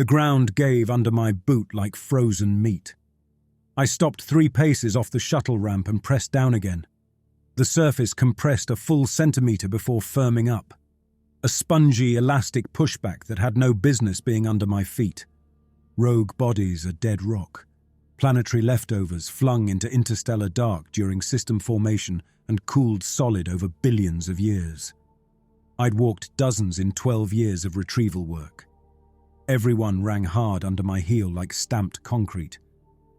The ground gave under my boot like frozen meat. I stopped 3 paces off the shuttle ramp and pressed down again. The surface compressed a full centimetre before firming up. A spongy, elastic pushback that had no business being under my feet. Rogue bodies, a dead rock. Planetary leftovers flung into interstellar dark during system formation and cooled solid over billions of years. I'd walked dozens in 12 years of retrieval work. Everyone rang hard under my heel like stamped concrete.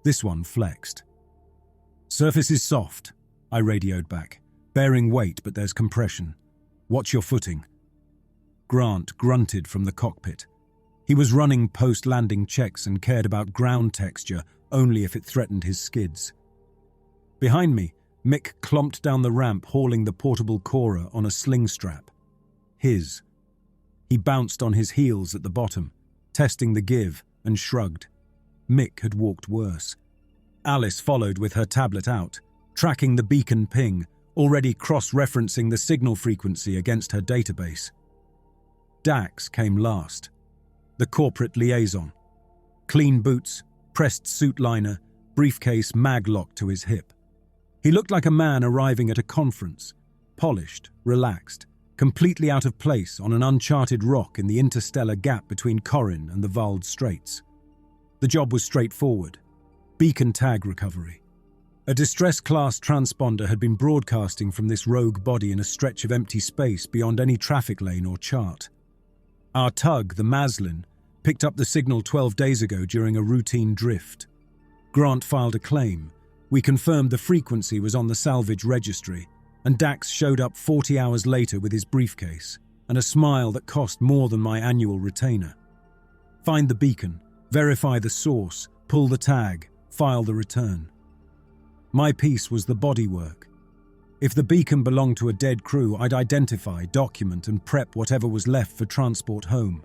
This one flexed. "Surface is soft," I radioed back. "Bearing weight, but there's compression. Watch your footing." Grant grunted from the cockpit. He was running post-landing checks and cared about ground texture only if it threatened his skids. Behind me, Mick clomped down the ramp hauling the portable corer on a sling strap. His. He bounced on his heels at the bottom, testing the give, and shrugged. Mick had walked worse. Alice followed with her tablet out, tracking the beacon ping, already cross-referencing the signal frequency against her database. Dax came last, the corporate liaison. Clean boots, pressed suit liner, briefcase mag-locked to his hip. He looked like a man arriving at a conference, polished, relaxed, completely out of place on an uncharted rock in the interstellar gap between Corin and the Vald Straits. The job was straightforward. Beacon tag recovery. A distress-class transponder had been broadcasting from this rogue body in a stretch of empty space beyond any traffic lane or chart. Our tug, the Maslin, picked up the signal 12 days ago during a routine drift. Grant filed a claim. We confirmed the frequency was on the salvage registry, and Dax showed up 40 hours later with his briefcase and a smile that cost more than my annual retainer. Find the beacon, verify the source, pull the tag, file the return. My piece was the bodywork. If the beacon belonged to a dead crew, I'd identify, document, and prep whatever was left for transport home.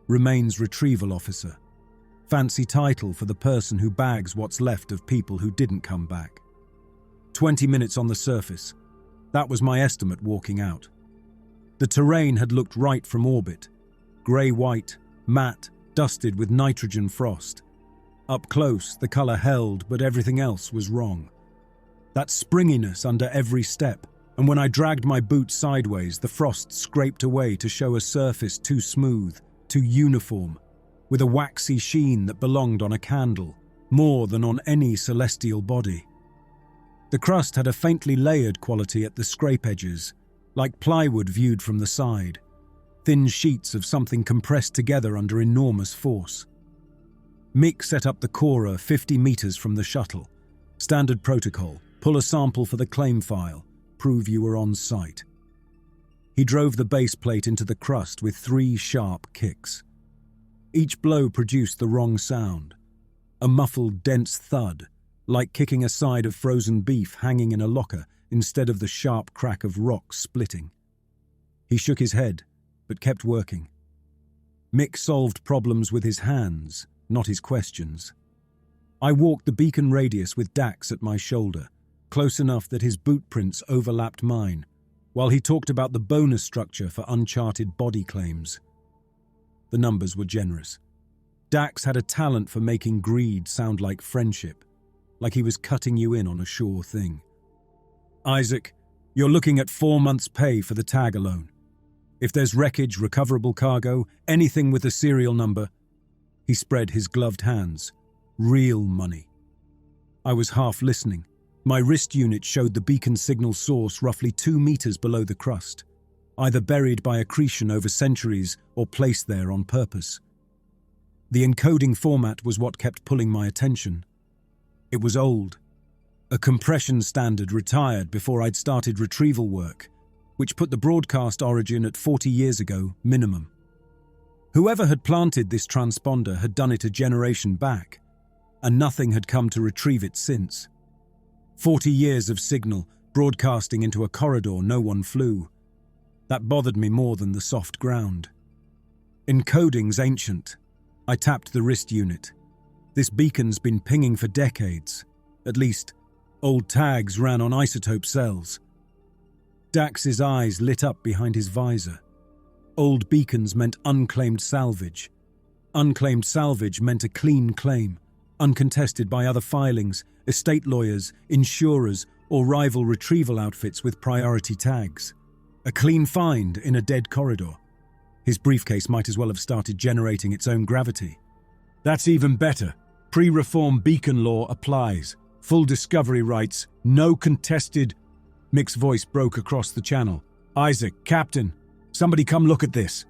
Remains retrieval officer. Fancy title for the person who bags what's left of people who didn't come back. 20 minutes on the surface. That was my estimate walking out. The terrain had looked right from orbit. Grey-white, matte, dusted with nitrogen frost. Up close, the colour held, but everything else was wrong. That springiness under every step, and when I dragged my boot sideways, the frost scraped away to show a surface too smooth, too uniform, with a waxy sheen that belonged on a candle, more than on any celestial body. The crust had a faintly layered quality at the scrape edges, like plywood viewed from the side, thin sheets of something compressed together under enormous force. Mick set up the corer 50 meters from the shuttle. Standard protocol, pull a sample for the claim file, prove you were on site. He drove the base plate into the crust with 3 sharp kicks. Each blow produced the wrong sound, a muffled, dense thud, like kicking a side of frozen beef hanging in a locker instead of the sharp crack of rocks splitting. He shook his head, but kept working. Mick solved problems with his hands, not his questions. I walked the beacon radius with Dax at my shoulder, close enough that his boot prints overlapped mine, while he talked about the bonus structure for Uncharted body claims. The numbers were generous. Dax had a talent for making greed sound like friendship, like he was cutting you in on a sure thing. "Isaac, you're looking at 4 months' pay for the tag alone. If there's wreckage, recoverable cargo, anything with a serial number..." He spread his gloved hands. "Real money." I was half listening. My wrist unit showed the beacon signal source roughly 2 meters below the crust, either buried by accretion over centuries or placed there on purpose. The encoding format was what kept pulling my attention. It was old. A compression standard retired before I'd started retrieval work, which put the broadcast origin at 40 years ago, minimum. Whoever had planted this transponder had done it a generation back, and nothing had come to retrieve it since. 40 years of signal broadcasting into a corridor no one flew. That bothered me more than the soft ground. Encoding's ancient. I tapped the wrist unit. This beacon's been pinging for decades. At least, old tags ran on isotope cells. Dax's eyes lit up behind his visor. Old beacons meant unclaimed salvage. Unclaimed salvage meant a clean claim, uncontested by other filings, estate lawyers, insurers, or rival retrieval outfits with priority tags. A clean find in a dead corridor. His briefcase might as well have started generating its own gravity. That's even better. Pre-reform beacon law applies. Full discovery rights, no contested... Mick's voice broke across the channel. Isaac, Captain, somebody come look at this.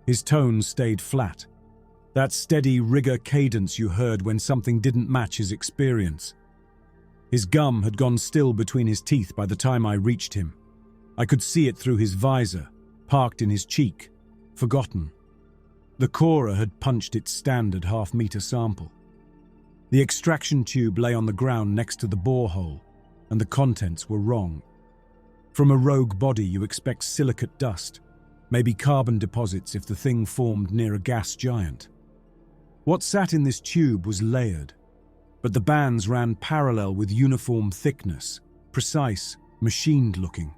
His tone stayed flat. That steady rigor cadence you heard when something didn't match his experience. His gum had gone still between his teeth by the time I reached him. I could see it through his visor, parked in his cheek, forgotten. The corer had punched its standard half-meter sample. The extraction tube lay on the ground next to the borehole, and the contents were wrong. From a rogue body you expect silicate dust, maybe carbon deposits if the thing formed near a gas giant. What sat in this tube was layered, but the bands ran parallel with uniform thickness, precise, machined-looking.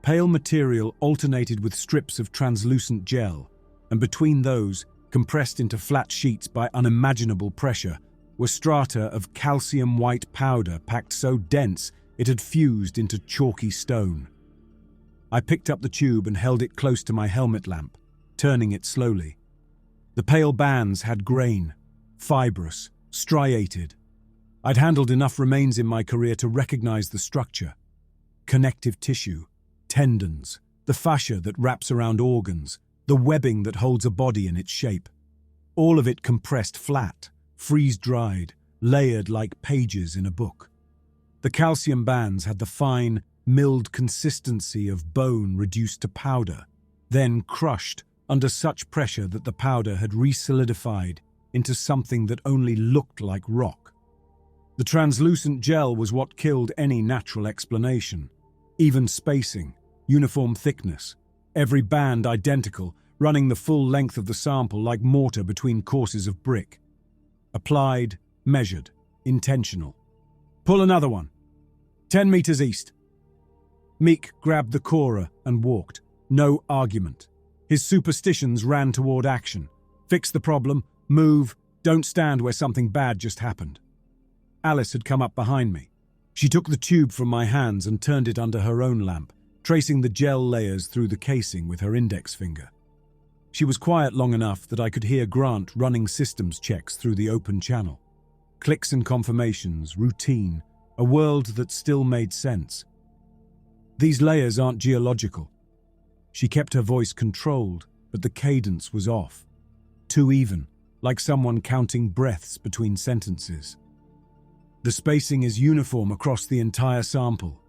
Pale material alternated with strips of translucent gel, and between those, compressed into flat sheets by unimaginable pressure, were strata of calcium-white powder packed so dense it had fused into chalky stone. I picked up the tube and held it close to my helmet lamp, turning it slowly. The pale bands had grain, fibrous, striated. I'd handled enough remains in my career to recognize the structure. Connective tissue, tendons, the fascia that wraps around organs, the webbing that holds a body in its shape. All of it compressed flat, freeze-dried, layered like pages in a book. The calcium bands had the fine, milled consistency of bone reduced to powder, then crushed under such pressure that the powder had re-solidified into something that only looked like rock. The translucent gel was what killed any natural explanation. Even spacing, uniform thickness, every band identical, running the full length of the sample like mortar between courses of brick. Applied, measured, intentional. Pull another one. 10 meters east. Mick grabbed the corer and walked. No argument. His superstitions ran toward action. Fix the problem, move, don't stand where something bad just happened. Alice had come up behind me. She took the tube from my hands and turned it under her own lamp, tracing the gel layers through the casing with her index finger. She was quiet long enough that I could hear Grant running systems checks through the open channel. Clicks and confirmations, routine, a world that still made sense. These layers aren't geological. She kept her voice controlled, but the cadence was off. Too even, like someone counting breaths between sentences. The spacing is uniform across the entire sample.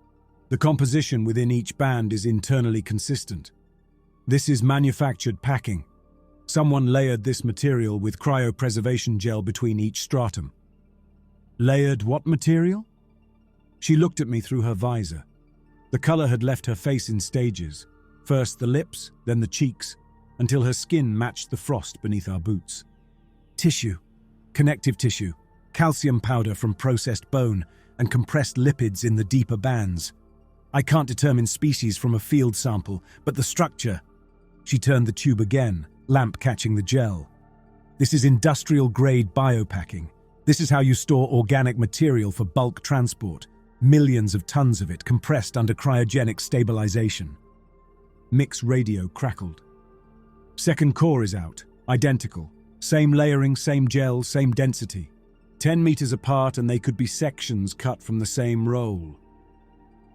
The composition within each band is internally consistent. This is manufactured packing. Someone layered this material with cryopreservation gel between each stratum. Layered what material? She looked at me through her visor. The color had left her face in stages. First the lips, then the cheeks, until her skin matched the frost beneath our boots. Tissue, connective tissue, calcium powder from processed bone, and compressed lipids in the deeper bands. I can't determine species from a field sample, but the structure... She turned the tube again, lamp catching the gel. This is industrial-grade biopacking. This is how you store organic material for bulk transport. Millions of tons of it compressed under cryogenic stabilization. Mick's radio crackled. Second core is out, identical. Same layering, same gel, same density. 10 meters apart and they could be sections cut from the same roll.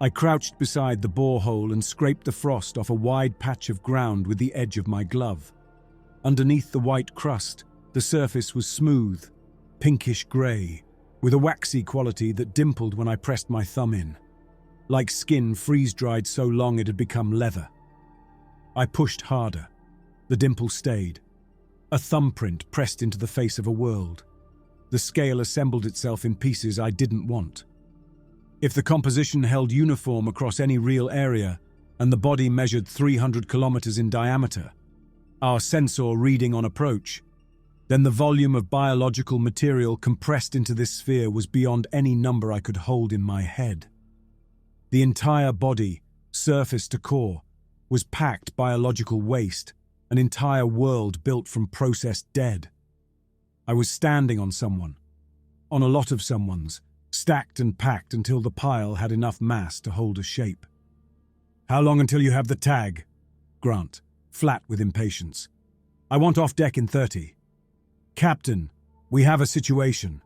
I crouched beside the borehole and scraped the frost off a wide patch of ground with the edge of my glove. Underneath the white crust, the surface was smooth, pinkish grey, with a waxy quality that dimpled when I pressed my thumb in. Like skin freeze-dried so long it had become leather. I pushed harder. The dimple stayed. A thumbprint pressed into the face of a world. The scale assembled itself in pieces I didn't want. If the composition held uniform across any real area, and the body measured 300 kilometers in diameter, our sensor reading on approach, then the volume of biological material compressed into this sphere was beyond any number I could hold in my head. The entire body, surface to core, was packed biological waste, an entire world built from processed dead. I was standing on someone, on a lot of someones, stacked and packed until the pile had enough mass to hold a shape. "How long until you have the tag?" Grant, flat with impatience. "I want off deck in 30. "Captain, we have a situation."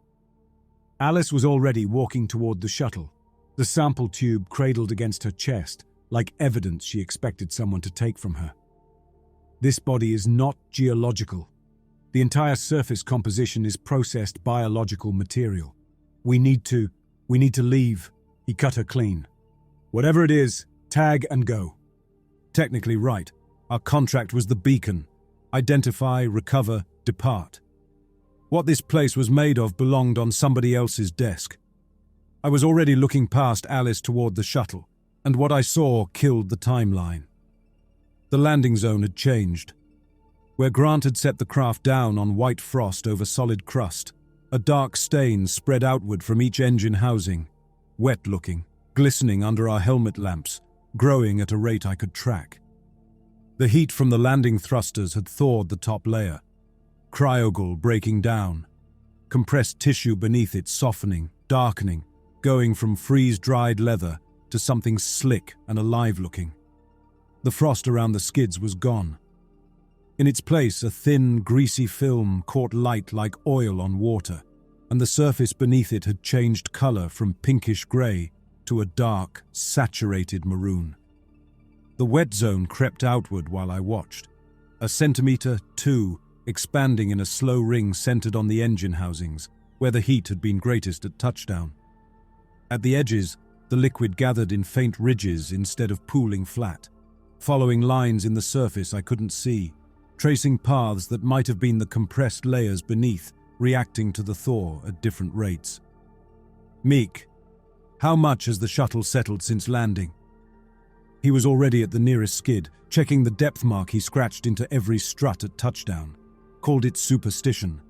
Alice was already walking toward the shuttle, the sample tube cradled against her chest, like evidence she expected someone to take from her. "This body is not geological. The entire surface composition is processed biological material. We need to leave." He cut her clean. "Whatever it is, tag and go." Technically right. Our contract was the beacon. Identify, recover, depart. What this place was made of belonged on somebody else's desk. I was already looking past Alice toward the shuttle, and what I saw killed the timeline. The landing zone had changed. Where Grant had set the craft down on white frost over solid crust, a dark stain spread outward from each engine housing, wet-looking, glistening under our helmet lamps, growing at a rate I could track. The heat from the landing thrusters had thawed the top layer, cryogel breaking down, compressed tissue beneath it softening, darkening, going from freeze-dried leather to something slick and alive-looking. The frost around the skids was gone. In its place, a thin, greasy film caught light like oil on water, and the surface beneath it had changed color from pinkish gray to a dark, saturated maroon. The wet zone crept outward while I watched, a centimeter, two, expanding in a slow ring centered on the engine housings, where the heat had been greatest at touchdown. At the edges, the liquid gathered in faint ridges instead of pooling flat, following lines in the surface I couldn't see, tracing paths that might have been the compressed layers beneath, reacting to the thaw at different rates. "Mick, how much has the shuttle settled since landing?" He was already at the nearest skid, checking the depth mark he scratched into every strut at touchdown. Called it superstition.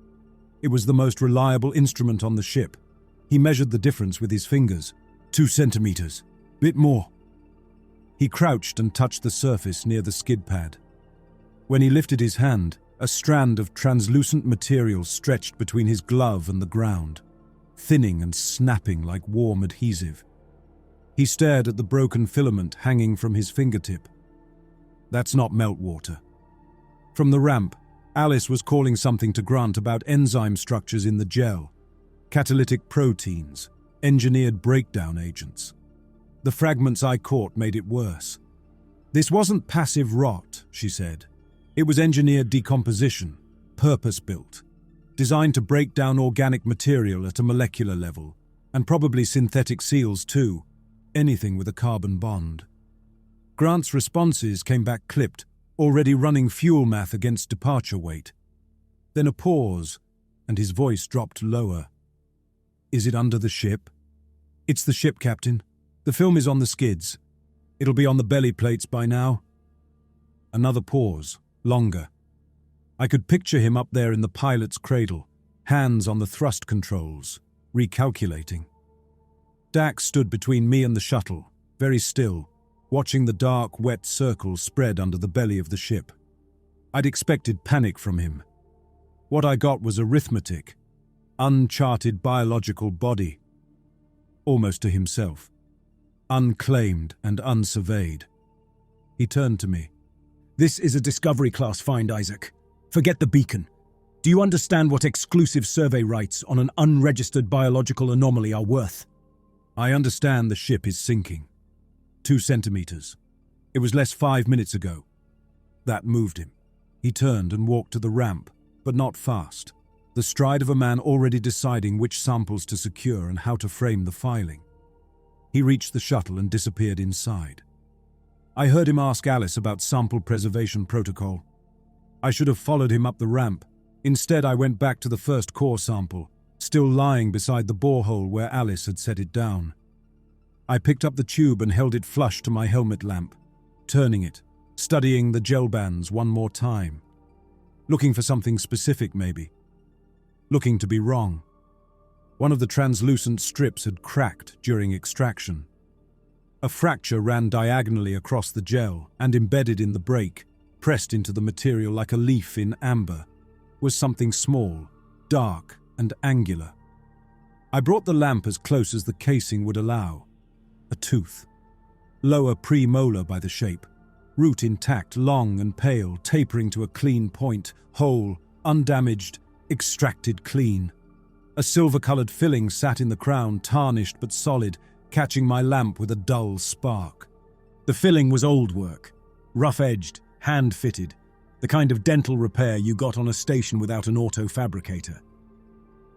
It was the most reliable instrument on the ship. He measured the difference with his fingers. 2 centimeters. Bit more. He crouched and touched the surface near the skid pad. When he lifted his hand, a strand of translucent material stretched between his glove and the ground, thinning and snapping like warm adhesive. He stared at the broken filament hanging from his fingertip. "That's not meltwater." From the ramp, Alice was calling something to Grant about enzyme structures in the gel, catalytic proteins, engineered breakdown agents. The fragments I caught made it worse. "This wasn't passive rot," she said. "It was engineered decomposition, purpose-built, designed to break down organic material at a molecular level, and probably synthetic seals too, anything with a carbon bond." Grant's responses came back clipped, already running fuel math against departure weight. Then a pause, and his voice dropped lower. "Is it under the ship?" "It's the ship, Captain. The film is on the skids. It'll be on the belly plates by now." Another pause, longer. I could picture him up there in the pilot's cradle, hands on the thrust controls, recalculating. Dax stood between me and the shuttle, very still, watching the dark, wet circle spread under the belly of the ship. I'd expected panic from him. What I got was arithmetic, uncharted biological body, almost to himself, unclaimed and unsurveyed. He turned to me. "This is a Discovery-class find, Isaac. Forget the beacon. Do you understand what exclusive survey rights on an unregistered biological anomaly are worth?" "I understand the ship is sinking. 2 centimeters. It was less 5 minutes ago." That moved him. He turned and walked to the ramp, but not fast, the stride of a man already deciding which samples to secure and how to frame the filing. He reached the shuttle and disappeared inside. I heard him ask Alice about sample preservation protocol. I should have followed him up the ramp. Instead, I went back to the first core sample, still lying beside the borehole where Alice had set it down. I picked up the tube and held it flush to my helmet lamp, turning it, studying the gel bands one more time. Looking for something specific, maybe. Looking to be wrong. One of the translucent strips had cracked during extraction. A fracture ran diagonally across the gel and embedded in the break, pressed into the material like a leaf in amber, was something small, dark, and angular. I brought the lamp as close as the casing would allow. A tooth. Lower premolar by the shape. Root intact, long and pale, tapering to a clean point, whole, undamaged, extracted clean. A silver-colored filling sat in the crown, tarnished but solid, catching my lamp with a dull spark. The filling was old work, rough-edged, hand-fitted, the kind of dental repair you got on a station without an auto fabricator.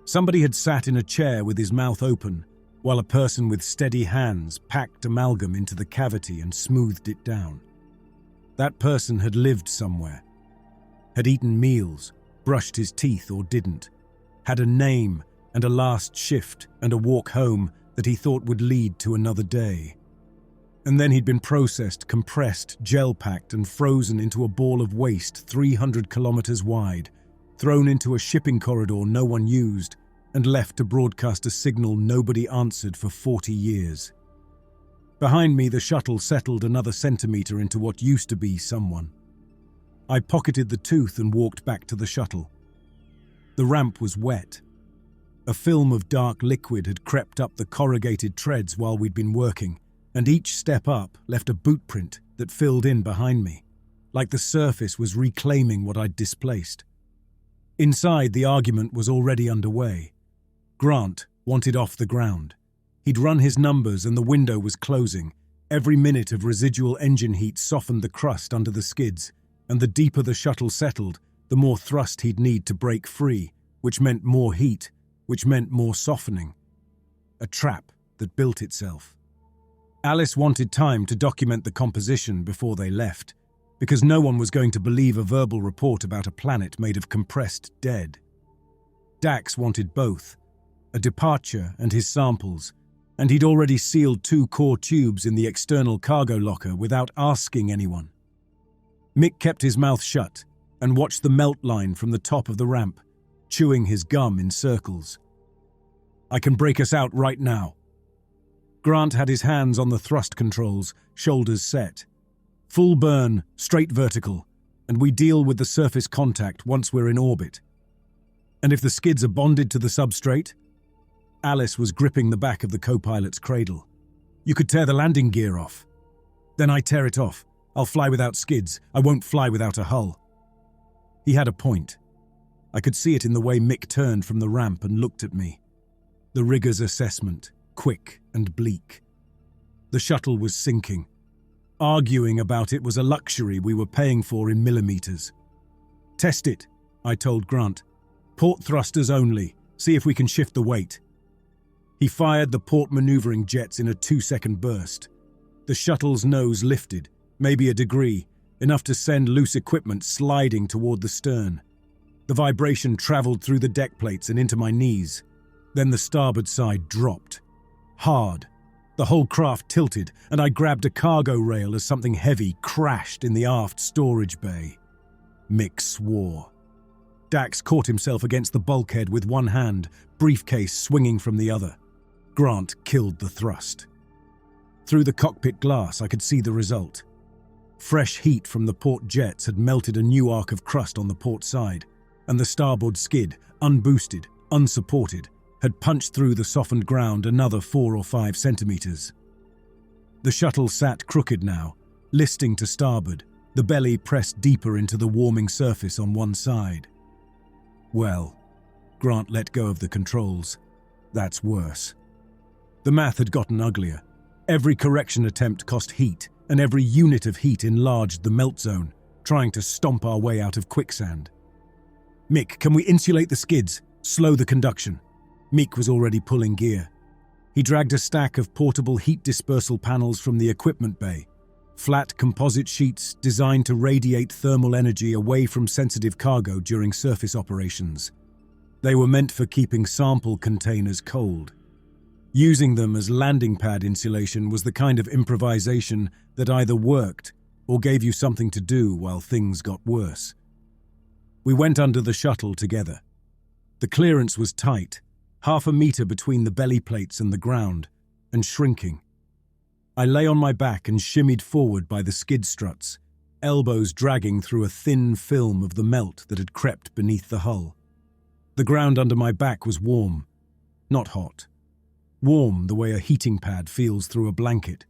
Somebody had sat in a chair with his mouth open, while a person with steady hands packed amalgam into the cavity and smoothed it down. That person had lived somewhere, had eaten meals, brushed his teeth or didn't, had a name and a last shift and a walk home that he thought would lead to another day. And then he'd been processed, compressed, gel-packed and frozen into a ball of waste 300 kilometers wide, thrown into a shipping corridor no one used, and left to broadcast a signal nobody answered for 40 years. Behind me, the shuttle settled another centimeter into what used to be someone. I pocketed the tooth and walked back to the shuttle. The ramp was wet. A film of dark liquid had crept up the corrugated treads while we'd been working, and each step up left a boot print that filled in behind me, like the surface was reclaiming what I'd displaced. Inside, the argument was already underway. Grant wanted off the ground. He'd run his numbers and the window was closing. Every minute of residual engine heat softened the crust under the skids, and the deeper the shuttle settled, the more thrust he'd need to break free, which meant more heat, which meant more softening. A trap that built itself. Alice wanted time to document the composition before they left, because no one was going to believe a verbal report about a planet made of compressed dead. Dax wanted both, a departure and his samples, and he'd already sealed 2 core tubes in the external cargo locker without asking anyone. Mick kept his mouth shut and watched the melt line from the top of the ramp, chewing his gum in circles. "I can break us out right now." Grant had his hands on the thrust controls, shoulders set. Full burn, straight vertical, and we deal with the surface contact once we're in orbit. And if the skids are bonded to the substrate? Alice was gripping the back of the co-pilot's cradle. "You could tear the landing gear off." "Then I tear it off. I'll fly without skids. I won't fly without a hull." He had a point. I could see it in the way Mick turned from the ramp and looked at me. The rigger's assessment, quick and bleak. The shuttle was sinking. Arguing about it was a luxury we were paying for in millimeters. "Test it," I told Grant. "Port thrusters only. See if we can shift the weight." He fired the port maneuvering jets in a 2-second burst. The shuttle's nose lifted, maybe a degree, enough to send loose equipment sliding toward the stern. The vibration traveled through the deck plates and into my knees. Then the starboard side dropped. Hard. The whole craft tilted, and I grabbed a cargo rail as something heavy crashed in the aft storage bay. Mick swore. Dax caught himself against the bulkhead with one hand, briefcase swinging from the other. Grant killed the thrust. Through the cockpit glass, I could see the result. Fresh heat from the port jets had melted a new arc of crust on the port side, and the starboard skid, unboosted, unsupported, had punched through the softened ground another 4 or 5 centimeters. The shuttle sat crooked now, listing to starboard, the belly pressed deeper into the warming surface on one side. Well, Grant let go of the controls. That's worse. The math had gotten uglier. Every correction attempt cost heat, and every unit of heat enlarged the melt zone, trying to stomp our way out of quicksand. "Mick, can we insulate the skids? Slow the conduction." Mick was already pulling gear. He dragged a stack of portable heat dispersal panels from the equipment bay, flat composite sheets designed to radiate thermal energy away from sensitive cargo during surface operations. They were meant for keeping sample containers cold. Using them as landing pad insulation was the kind of improvisation that either worked or gave you something to do while things got worse. We went under the shuttle together. The clearance was tight, 1/2 meter between the belly plates and the ground, and shrinking. I lay on my back and shimmied forward by the skid struts, elbows dragging through a thin film of the melt that had crept beneath the hull. The ground under my back was warm, not hot. Warm the way a heating pad feels through a blanket.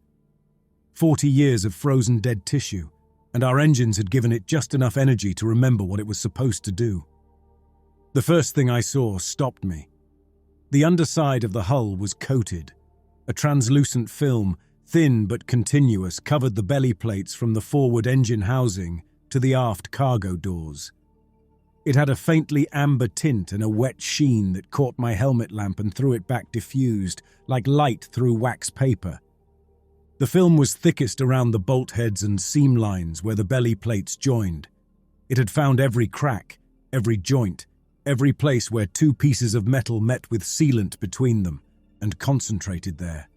40 years of frozen dead tissue, and our engines had given it just enough energy to remember what it was supposed to do. The first thing I saw stopped me. The underside of the hull was coated. A translucent film, thin but continuous, covered the belly plates from the forward engine housing to the aft cargo doors. It had a faintly amber tint and a wet sheen that caught my helmet lamp and threw it back diffused, like light through wax paper. The film was thickest around the bolt heads and seam lines where the belly plates joined. It had found every crack, every joint, every place where two pieces of metal met with sealant between them, and concentrated there.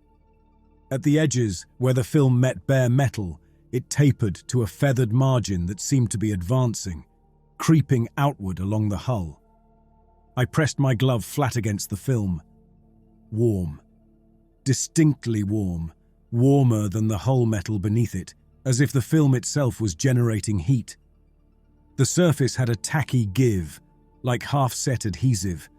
At the edges, where the film met bare metal, it tapered to a feathered margin that seemed to be advancing, creeping outward along the hull. I pressed my glove flat against the film. Warm. Distinctly warm. Warmer than the hull metal beneath it, as if the film itself was generating heat. The surface had a tacky give, like half-set adhesive,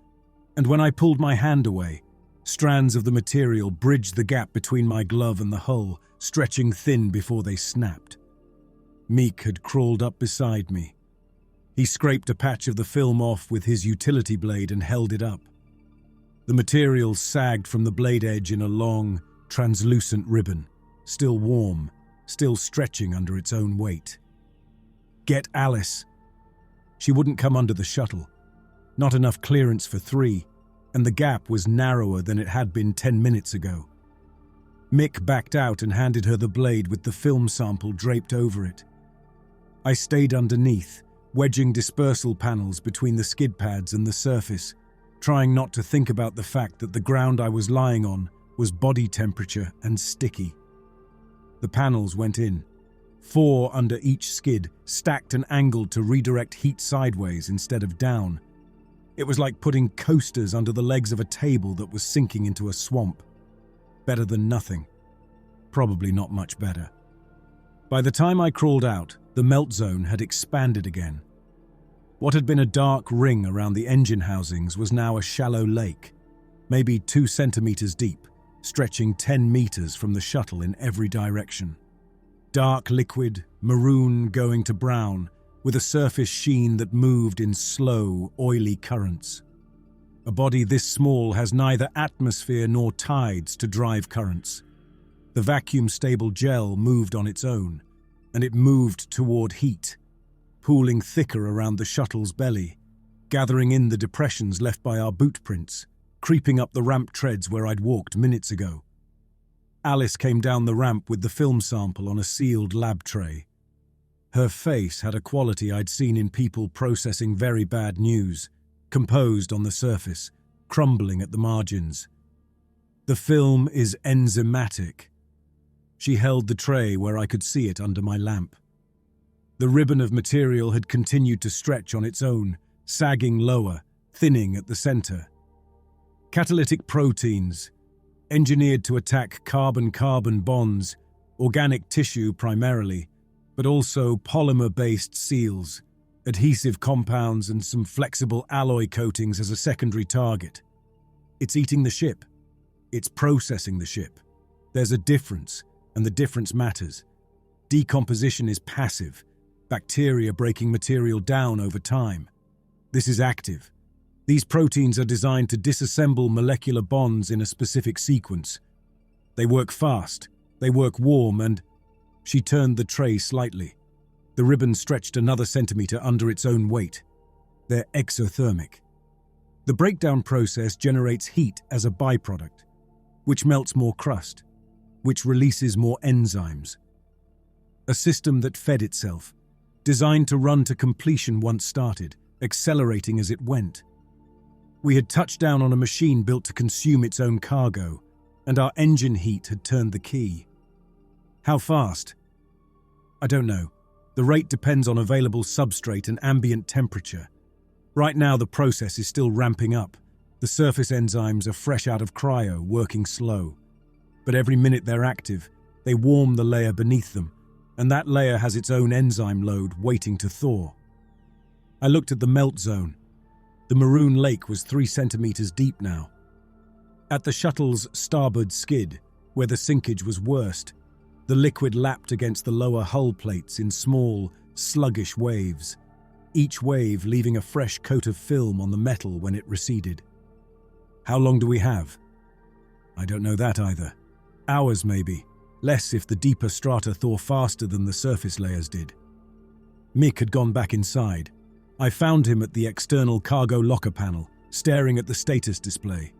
and when I pulled my hand away, strands of the material bridged the gap between my glove and the hull, stretching thin before they snapped. Mick had crawled up beside me. He scraped a patch of the film off with his utility blade and held it up. The material sagged from the blade edge in a long, translucent ribbon, still warm, still stretching under its own weight. "Get Alice." She wouldn't come under the shuttle. Not enough clearance for 3, and the gap was narrower than it had been 10 minutes ago. Mick backed out and handed her the blade with the film sample draped over it. I stayed underneath, wedging dispersal panels between the skid pads and the surface, trying not to think about the fact that the ground I was lying on was body temperature and sticky. The panels went in, 4 under each skid, stacked and angled to redirect heat sideways instead of down. It was like putting coasters under the legs of a table that was sinking into a swamp. Better than nothing. Probably not much better. By the time I crawled out, the melt zone had expanded again. What had been a dark ring around the engine housings was now a shallow lake, maybe 2 centimeters deep, stretching 10 meters from the shuttle in every direction. Dark liquid, maroon going to brown, with a surface sheen that moved in slow, oily currents. A body this small has neither atmosphere nor tides to drive currents. The vacuum-stable gel moved on its own, and it moved toward heat, pooling thicker around the shuttle's belly, gathering in the depressions left by our boot prints, creeping up the ramp treads where I'd walked minutes ago. Alice came down the ramp with the film sample on a sealed lab tray. Her face had a quality I'd seen in people processing very bad news, composed on the surface, crumbling at the margins. "The film is enzymatic." She held the tray where I could see it under my lamp. The ribbon of material had continued to stretch on its own, sagging lower, thinning at the center. Catalytic proteins, engineered to attack carbon-carbon bonds, organic tissue primarily, but also polymer-based seals, adhesive compounds and some flexible alloy coatings as a secondary target. It's eating the ship. It's processing the ship. There's a difference, and the difference matters. Decomposition is passive, bacteria breaking material down over time. This is active. These proteins are designed to disassemble molecular bonds in a specific sequence. They work fast, they work warm, and... She turned the tray slightly. The ribbon stretched another centimeter under its own weight. They're exothermic. The breakdown process generates heat as a byproduct, which melts more crust, which releases more enzymes. A system that fed itself, designed to run to completion once started, accelerating as it went. We had touched down on a machine built to consume its own cargo, and our engine heat had turned the key. How fast? I don't know. The rate depends on available substrate and ambient temperature. Right now the process is still ramping up. The surface enzymes are fresh out of cryo, working slow. But every minute they're active, they warm the layer beneath them, and that layer has its own enzyme load waiting to thaw. I looked at the melt zone. The maroon lake was 3 centimeters deep now. At the shuttle's starboard skid, where the sinkage was worst, the liquid lapped against the lower hull plates in small, sluggish waves, each wave leaving a fresh coat of film on the metal when it receded. How long do we have? I don't know that either. Hours maybe, less if the deeper strata thaw faster than the surface layers did. Mick had gone back inside. I found him at the external cargo locker panel, staring at the status display.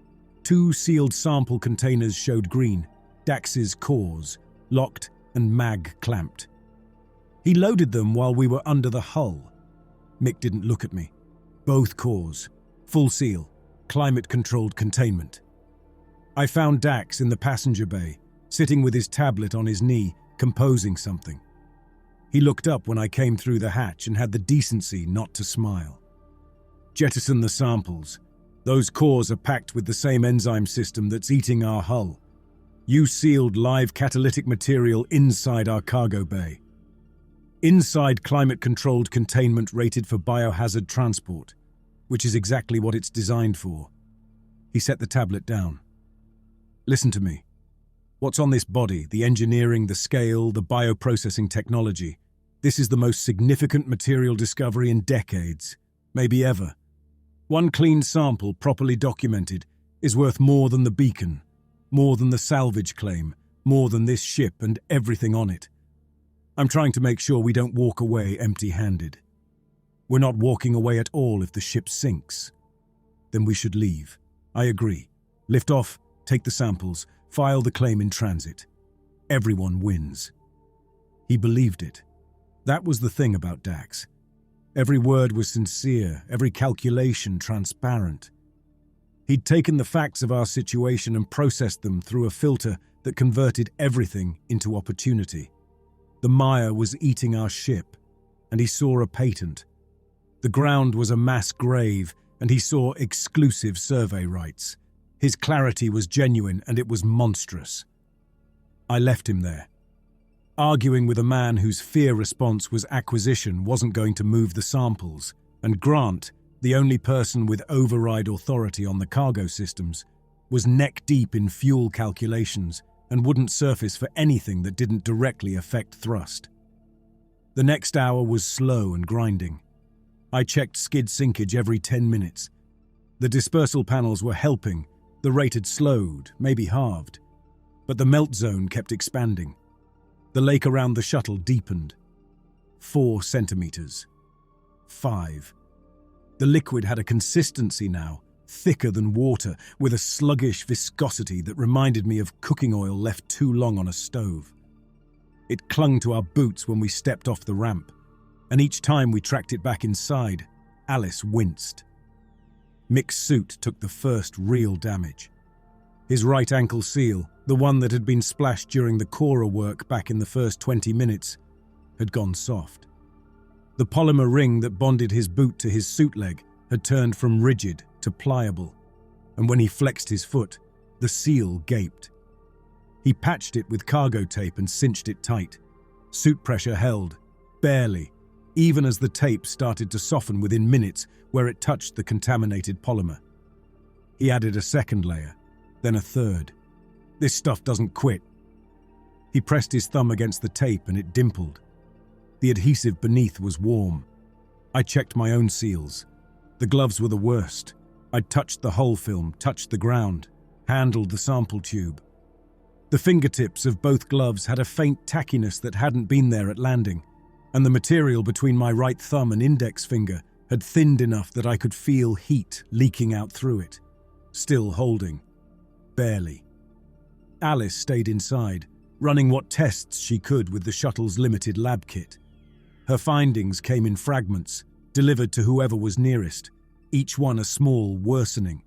2 sealed sample containers showed green, Dax's cores, locked and mag clamped. He loaded them while we were under the hull. Mick didn't look at me. Both cores, full seal, climate-controlled containment. I found Dax in the passenger bay, sitting with his tablet on his knee, composing something. He looked up when I came through the hatch and had the decency not to smile. Jettison the samples. Those cores are packed with the same enzyme system that's eating our hull. You sealed live catalytic material inside our cargo bay. Inside climate-controlled containment rated for biohazard transport, which is exactly what it's designed for. He set the tablet down. Listen to me. What's on this body, the engineering, the scale, the bioprocessing technology, this is the most significant material discovery in decades, maybe ever. One clean sample, properly documented, is worth more than the beacon, more than the salvage claim, more than this ship and everything on it. I'm trying to make sure we don't walk away empty-handed. We're not walking away at all if the ship sinks. Then we should leave. I agree. Lift off, take the samples, file the claim in transit. Everyone wins. He believed it. That was the thing about Dax. Every word was sincere, every calculation transparent. He'd taken the facts of our situation and processed them through a filter that converted everything into opportunity. The mire was eating our ship, and he saw a patent. The ground was a mass grave, and he saw exclusive survey rights. His clarity was genuine, and it was monstrous. I left him there. Arguing with a man whose fear response was acquisition wasn't going to move the samples, and Grant, the only person with override authority on the cargo systems, was neck-deep in fuel calculations and wouldn't surface for anything that didn't directly affect thrust. The next hour was slow and grinding. I checked skid sinkage every 10 minutes. The dispersal panels were helping, the rate had slowed, maybe halved. But the melt zone kept expanding. The lake around the shuttle deepened. 4 centimeters. 5. The liquid had a consistency now, thicker than water, with a sluggish viscosity that reminded me of cooking oil left too long on a stove. It clung to our boots when we stepped off the ramp, and each time we tracked it back inside, Alice winced. Mick's suit took the first real damage. His right ankle seal, the one that had been splashed during the Cora work back in the first 20 minutes, had gone soft. The polymer ring that bonded his boot to his suit leg had turned from rigid to pliable, and when he flexed his foot, the seal gaped. He patched it with cargo tape and cinched it tight. Suit pressure held, barely, even as the tape started to soften within minutes where it touched the contaminated polymer. He added a second layer, then a third. This stuff doesn't quit. He pressed his thumb against the tape and it dimpled. The adhesive beneath was warm. I checked my own seals. The gloves were the worst. I'd touched the hull film, touched the ground, handled the sample tube. The fingertips of both gloves had a faint tackiness that hadn't been there at landing, and the material between my right thumb and index finger had thinned enough that I could feel heat leaking out through it. Still holding. Barely. Alice stayed inside, running what tests she could with the shuttle's limited lab kit. Her findings came in fragments, delivered to whoever was nearest, each one a small worsening.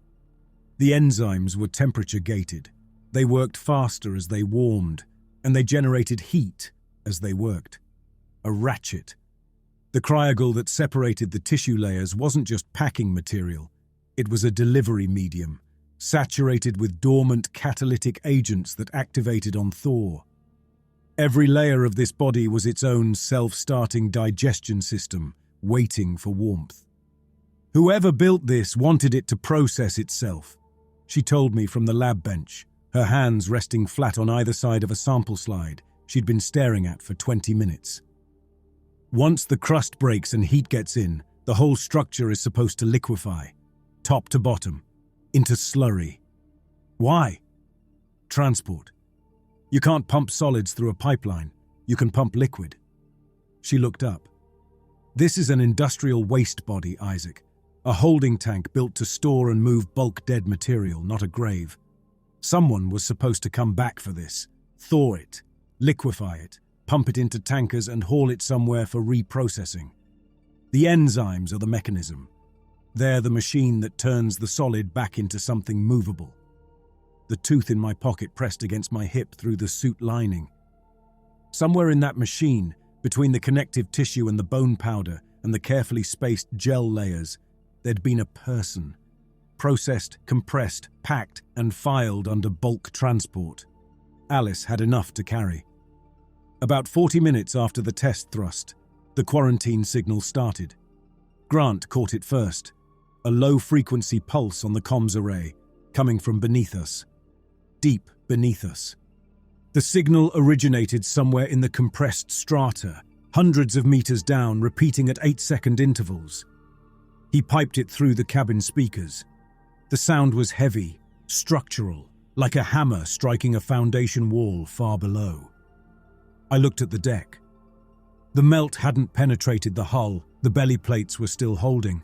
The enzymes were temperature-gated. They worked faster as they warmed, and they generated heat as they worked. A ratchet. The cryogel that separated the tissue layers wasn't just packing material. It was a delivery medium, saturated with dormant catalytic agents that activated on thaw. Every layer of this body was its own self-starting digestion system, waiting for warmth. Whoever built this wanted it to process itself, she told me from the lab bench, her hands resting flat on either side of a sample slide she'd been staring at for 20 minutes. Once the crust breaks and heat gets in, the whole structure is supposed to liquefy, top to bottom, into slurry. Why? Transport. You can't pump solids through a pipeline. You can pump liquid. She looked up. This is an industrial waste body, Isaac. A holding tank built to store and move bulk dead material, not a grave. Someone was supposed to come back for this, thaw it, liquefy it, pump it into tankers and haul it somewhere for reprocessing. The enzymes are the mechanism. They're the machine that turns the solid back into something movable. The tooth in my pocket pressed against my hip through the suit lining. Somewhere in that machine, between the connective tissue and the bone powder and the carefully spaced gel layers, there'd been a person. Processed, compressed, packed, and filed under bulk transport. Alice had enough to carry. About 40 minutes after the test thrust, the quarantine signal started. Grant caught it first, a low-frequency pulse on the comms array, coming from beneath us. Deep beneath us. The signal originated somewhere in the compressed strata, hundreds of meters down, repeating at 8-second intervals. He piped it through the cabin speakers. The sound was heavy, structural, like a hammer striking a foundation wall far below. I looked at the deck. The melt hadn't penetrated the hull, the belly plates were still holding,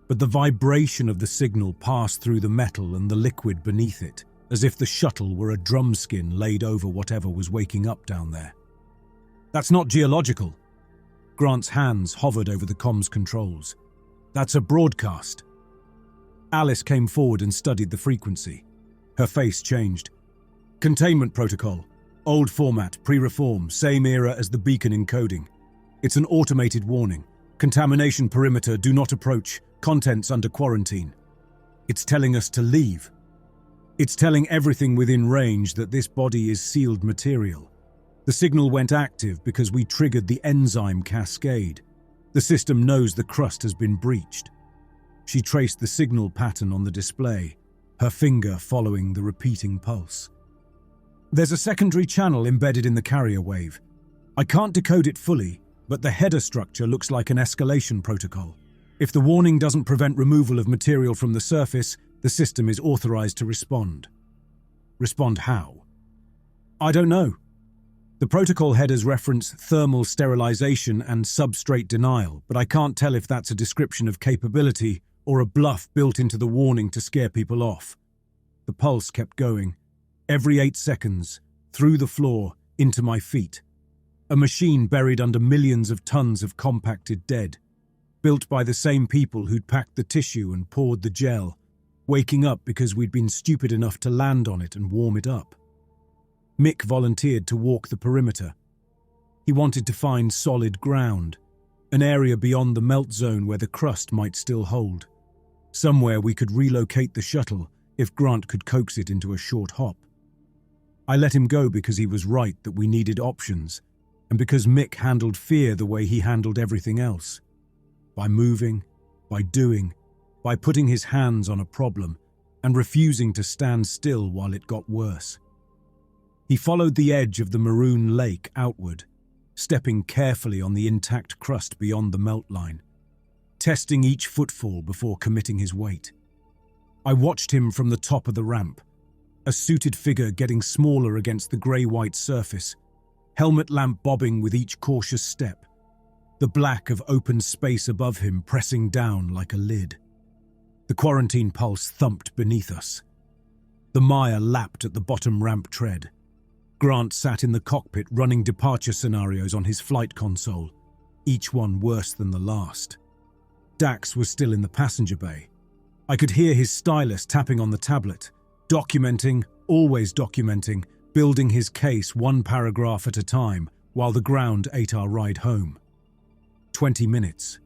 but the vibration of the signal passed through the metal and the liquid beneath it, as if the shuttle were a drum skin laid over whatever was waking up down there. That's not geological. Grant's hands hovered over the comms controls. That's a broadcast. Alice came forward and studied the frequency. Her face changed. Containment protocol. Old format, pre-reform, same era as the beacon encoding. It's an automated warning. Contamination perimeter, do not approach. Contents under quarantine. It's telling us to leave. It's telling everything within range that this body is sealed material. The signal went active because we triggered the enzyme cascade. The system knows the crust has been breached. She traced the signal pattern on the display, her finger following the repeating pulse. There's a secondary channel embedded in the carrier wave. I can't decode it fully, but the header structure looks like an escalation protocol. If the warning doesn't prevent removal of material from the surface, the system is authorized to respond. Respond how? I don't know. The protocol headers reference thermal sterilization and substrate denial, but I can't tell if that's a description of capability or a bluff built into the warning to scare people off. The pulse kept going. Every 8 seconds, through the floor, into my feet. A machine buried under millions of tons of compacted dead, built by the same people who'd packed the tissue and poured the gel, waking up because we'd been stupid enough to land on it and warm it up. Mick volunteered to walk the perimeter. He wanted to find solid ground, an area beyond the melt zone where the crust might still hold. Somewhere we could relocate the shuttle if Grant could coax it into a short hop. I let him go because he was right that we needed options, and because Mick handled fear the way he handled everything else. By moving, by doing, by putting his hands on a problem, and refusing to stand still while it got worse. He followed the edge of the maroon lake outward, stepping carefully on the intact crust beyond the melt line, testing each footfall before committing his weight. I watched him from the top of the ramp, a suited figure getting smaller against the grey-white surface, helmet lamp bobbing with each cautious step, the black of open space above him pressing down like a lid. The quarantine pulse thumped beneath us. The mire lapped at the bottom ramp tread. Grant sat in the cockpit running departure scenarios on his flight console, each one worse than the last. Dax was still in the passenger bay. I could hear his stylus tapping on the tablet, documenting, always documenting, building his case one paragraph at a time while the ground ate our ride home. 20 minutes.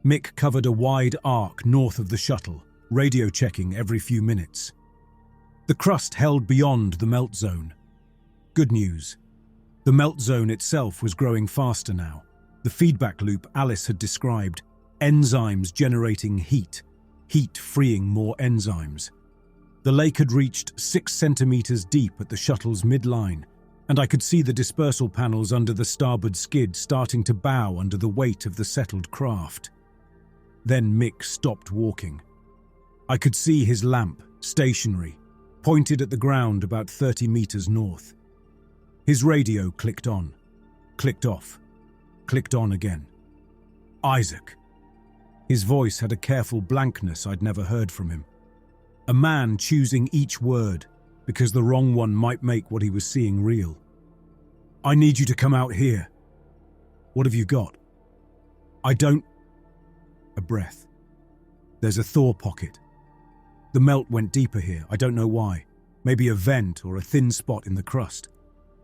Mick covered a wide arc north of the shuttle, radio checking every few minutes. The crust held beyond the melt zone. Good news. The melt zone itself was growing faster now. The feedback loop Alice had described, enzymes generating heat freeing more enzymes. The lake had reached 6 centimeters deep at the shuttle's midline, and I could see the dispersal panels under the starboard skid starting to bow under the weight of the settled craft. Then Mick stopped walking. I could see his lamp, stationary, pointed at the ground about 30 meters north. His radio clicked on, clicked off, clicked on again. Isaac. His voice had a careful blankness I'd never heard from him. A man choosing each word, because the wrong one might make what he was seeing real. I need you to come out here. What have you got? I don't... A breath. There's a thaw pocket. The melt went deeper here, I don't know why. Maybe a vent or a thin spot in the crust.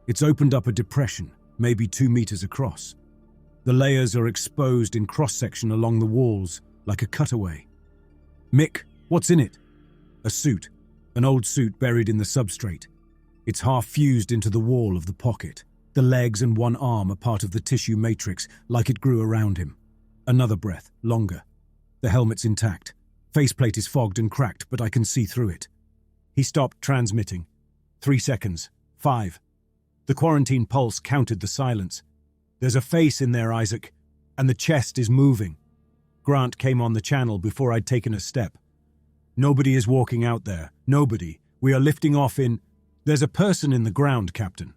It's opened up a depression, maybe 2 meters across. The layers are exposed in cross-section along the walls, like a cutaway. Mick, what's in it? A suit. An old suit buried in the substrate. It's half fused into the wall of the pocket. The legs and one arm are part of the tissue matrix, like it grew around him. Another breath, longer. The helmet's intact. Faceplate is fogged and cracked, but I can see through it. He stopped transmitting. 3 seconds. 5. The quarantine pulse counted the silence. There's a face in there, Isaac, and the chest is moving. Grant came on the channel before I'd taken a step. Nobody is walking out there. Nobody. We are lifting off in... There's a person in the ground, Captain.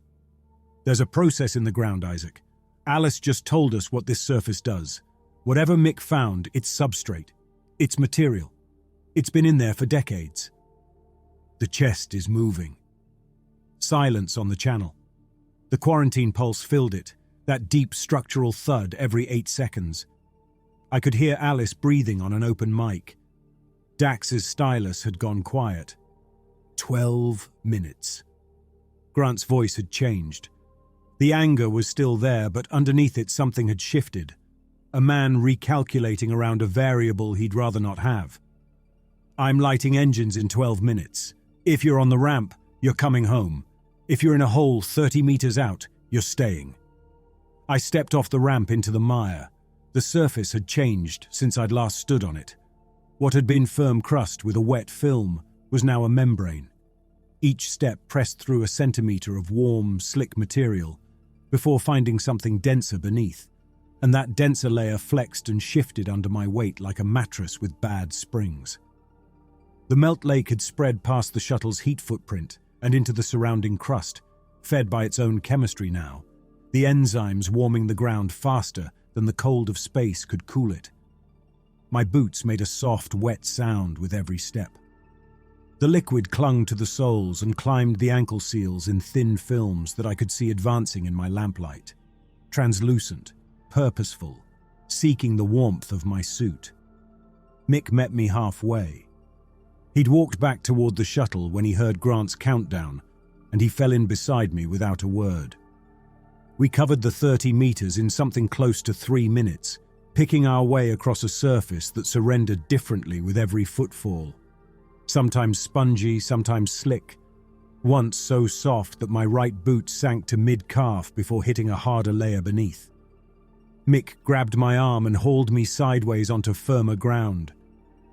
There's a process in the ground, Isaac. Alice just told us what this surface does. Whatever Mick found, it's substrate. It's material. It's been in there for decades. The chest is moving. Silence on the channel. The quarantine pulse filled it, that deep structural thud every 8 seconds. I could hear Alice breathing on an open mic. Dax's stylus had gone quiet. 12 minutes. Grant's voice had changed. The anger was still there, but underneath it something had shifted. A man recalculating around a variable he'd rather not have. I'm lighting engines in 12 minutes. If you're on the ramp, you're coming home. If you're in a hole 30 meters out, you're staying. I stepped off the ramp into the mire. The surface had changed since I'd last stood on it. What had been firm crust with a wet film was now a membrane. Each step pressed through a centimeter of warm, slick material before finding something denser beneath, and that denser layer flexed and shifted under my weight like a mattress with bad springs. The melt lake had spread past the shuttle's heat footprint and into the surrounding crust, fed by its own chemistry now, the enzymes warming the ground faster than the cold of space could cool it. My boots made a soft, wet sound with every step. The liquid clung to the soles and climbed the ankle seals in thin films that I could see advancing in my lamplight. Translucent, purposeful, seeking the warmth of my suit. Mick met me halfway. He'd walked back toward the shuttle when he heard Grant's countdown, and he fell in beside me without a word. We covered the 30 meters in something close to 3 minutes, picking our way across a surface that surrendered differently with every footfall. Sometimes spongy, sometimes slick. Once so soft that my right boot sank to mid-calf before hitting a harder layer beneath. Mick grabbed my arm and hauled me sideways onto firmer ground.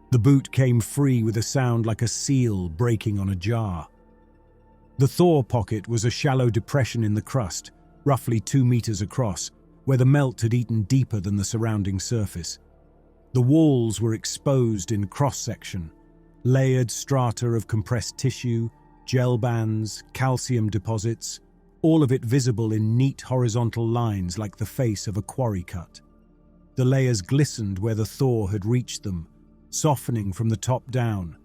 The boot came free with a sound like a seal breaking on a jar. The thaw pocket was a shallow depression in the crust, roughly 2 meters across, where the melt had eaten deeper than the surrounding surface. The walls were exposed in cross-section, layered strata of compressed tissue, gel bands, calcium deposits, all of it visible in neat horizontal lines like the face of a quarry cut. The layers glistened where the thaw had reached them, softening from the top down,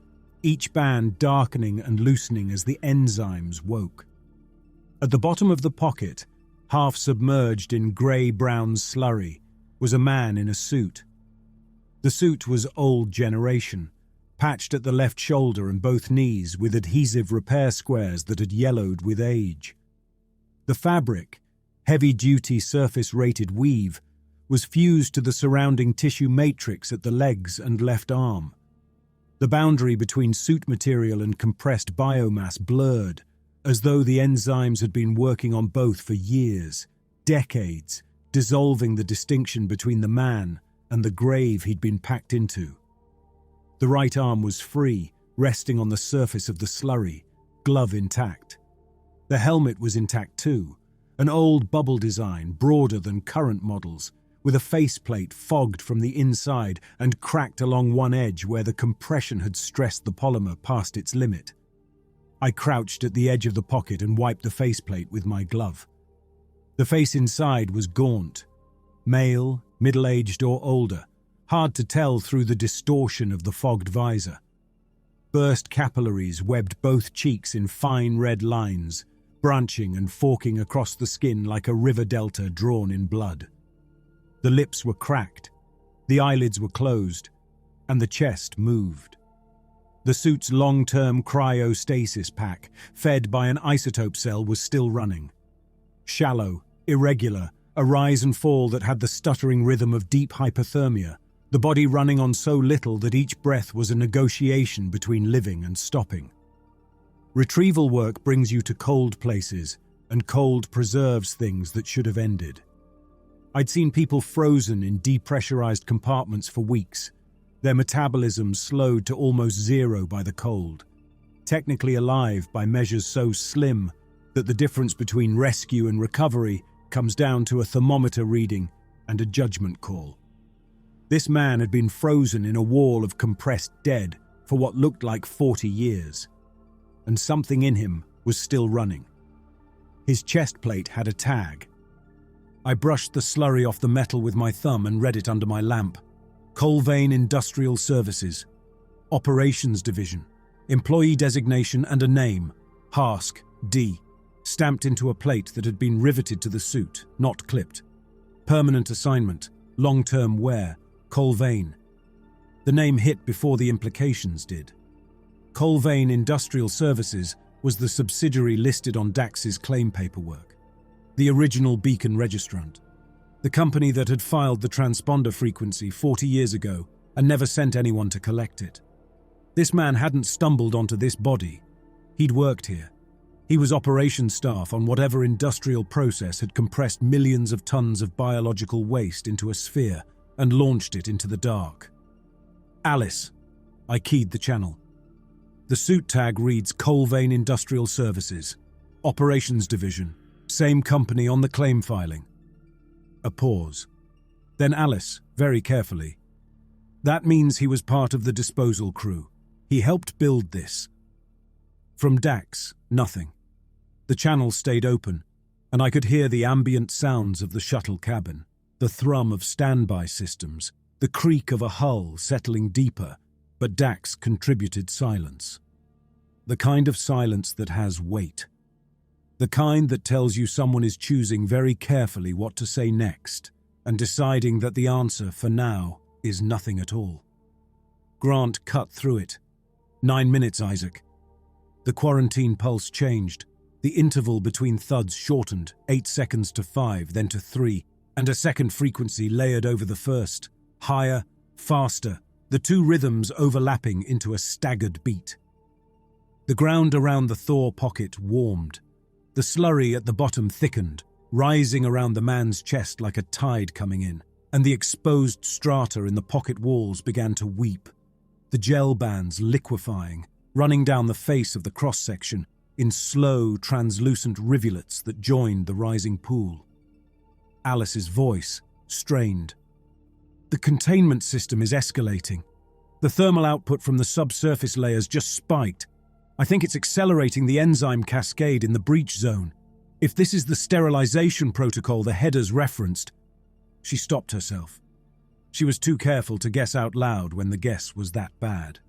each band darkening and loosening as the enzymes woke. At the bottom of the pocket, half submerged in grey-brown slurry, was a man in a suit. The suit was old generation, patched at the left shoulder and both knees with adhesive repair squares that had yellowed with age. The fabric, heavy-duty surface-rated weave, was fused to the surrounding tissue matrix at the legs and left arm. The boundary between suit material and compressed biomass blurred as though the enzymes had been working on both for years, decades, dissolving the distinction between the man and the grave he'd been packed into. The right arm was free, resting on the surface of the slurry, glove intact. The helmet was intact too, an old bubble design, broader than current models, with a faceplate fogged from the inside and cracked along one edge where the compression had stressed the polymer past its limit. I crouched at the edge of the pocket and wiped the faceplate with my glove. The face inside was gaunt, male, middle-aged or older, hard to tell through the distortion of the fogged visor. Burst capillaries webbed both cheeks in fine red lines, branching and forking across the skin like a river delta drawn in blood. The lips were cracked, the eyelids were closed, and the chest moved. The suit's long-term cryostasis pack, fed by an isotope cell, was still running. Shallow, irregular, a rise and fall that had the stuttering rhythm of deep hypothermia, the body running on so little that each breath was a negotiation between living and stopping. Retrieval work brings you to cold places, and cold preserves things that should have ended. I'd seen people frozen in depressurized compartments for weeks, their metabolism slowed to almost zero by the cold, technically alive by measures so slim that the difference between rescue and recovery comes down to a thermometer reading and a judgment call. This man had been frozen in a wall of compressed dead for what looked like 40 years, and something in him was still running. His chest plate had a tag. I brushed the slurry off the metal with my thumb and read it under my lamp. Colvane Industrial Services, Operations Division, employee designation and a name, Harsk, D, stamped into a plate that had been riveted to the suit, not clipped. Permanent assignment, long-term wear, Colvane. The name hit before the implications did. Colvane Industrial Services was the subsidiary listed on Dax's claim paperwork, the original Beacon registrant, the company that had filed the transponder frequency 40 years ago and never sent anyone to collect it. This man hadn't stumbled onto this body. He'd worked here. He was operations staff on whatever industrial process had compressed millions of tons of biological waste into a sphere and launched it into the dark. Alice. I keyed the channel. The suit tag reads Colvane Industrial Services, Operations Division, same company on the claim filing. A pause. Then Alice, very carefully. That means he was part of the disposal crew. He helped build this. From Dax, nothing. The channel stayed open, and I could hear the ambient sounds of the shuttle cabin, the thrum of standby systems, the creak of a hull settling deeper, but Dax contributed silence. The kind of silence that has weight. The kind that tells you someone is choosing very carefully what to say next and deciding that the answer, for now, is nothing at all. Grant cut through it. 9 minutes, Isaac. The quarantine pulse changed. The interval between thuds shortened, 8 seconds to 5, then to 3, and a second frequency layered over the first. Higher, faster, the two rhythms overlapping into a staggered beat. The ground around the Thor pocket warmed. The slurry at the bottom thickened, rising around the man's chest like a tide coming in, and the exposed strata in the pocket walls began to weep, the gel bands liquefying, running down the face of the cross-section in slow, translucent rivulets that joined the rising pool. Alice's voice, strained. The containment system is escalating. The thermal output from the subsurface layers just spiked. I think it's accelerating the enzyme cascade in the breach zone. If this is the sterilization protocol the headers referenced. She stopped herself. She was too careful to guess out loud when the guess was that bad.